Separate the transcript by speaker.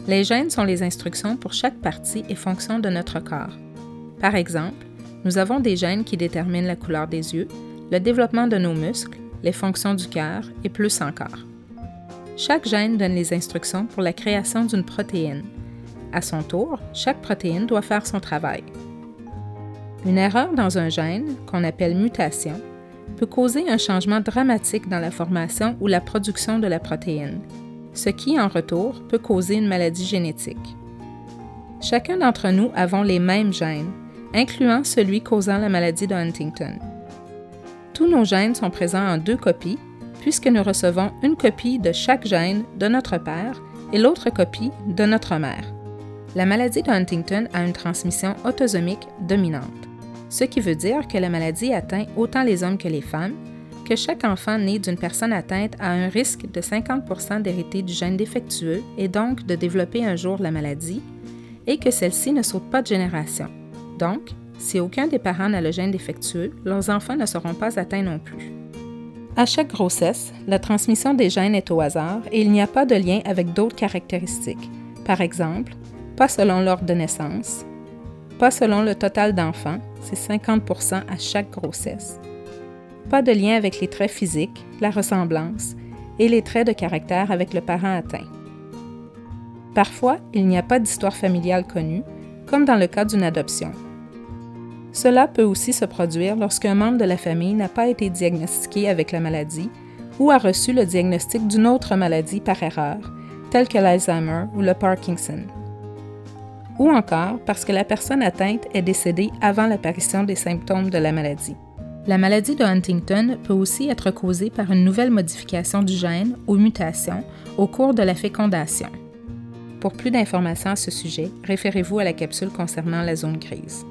Speaker 1: Les gènes sont les instructions pour chaque partie et fonction de notre corps. Par exemple, nous avons des gènes qui déterminent la couleur des yeux, le développement de nos muscles, les fonctions du cœur et plus encore. Chaque gène donne les instructions pour la création d'une protéine. À son tour, chaque protéine doit faire son travail. Une erreur dans un gène, qu'on appelle mutation, peut causer un changement dramatique dans la formation ou la production de la protéine, ce qui, en retour, peut causer une maladie génétique. Chacun d'entre nous avons les mêmes gènes, incluant celui causant la maladie de Huntington. Tous nos gènes sont présents en 2 copies, puisque nous recevons une copie de chaque gène de notre père et l'autre copie de notre mère. La maladie de Huntington a une transmission autosomique dominante, ce qui veut dire que la maladie atteint autant les hommes que les femmes, que chaque enfant né d'une personne atteinte a un risque de 50% d'hériter du gène défectueux et donc de développer un jour la maladie, et que celle-ci ne saute pas de génération. Donc, si aucun des parents n'a le gène défectueux, leurs enfants ne seront pas atteints non plus. À chaque grossesse, la transmission des gènes est au hasard et il n'y a pas de lien avec d'autres caractéristiques. Par exemple, pas selon l'ordre de naissance, pas selon le total d'enfants, c'est 50% à chaque grossesse. Pas de lien avec les traits physiques, la ressemblance et les traits de caractère avec le parent atteint. Parfois, il n'y a pas d'histoire familiale connue, comme dans le cas d'une adoption. Cela peut aussi se produire lorsqu'un membre de la famille n'a pas été diagnostiqué avec la maladie ou a reçu le diagnostic d'une autre maladie par erreur, telle que l'Alzheimer ou le Parkinson. Ou encore parce que la personne atteinte est décédée avant l'apparition des symptômes de la maladie. La maladie de Huntington peut aussi être causée par une nouvelle modification du gène ou mutation au cours de la fécondation. Pour plus d'informations à ce sujet, référez-vous à la capsule concernant la zone grise.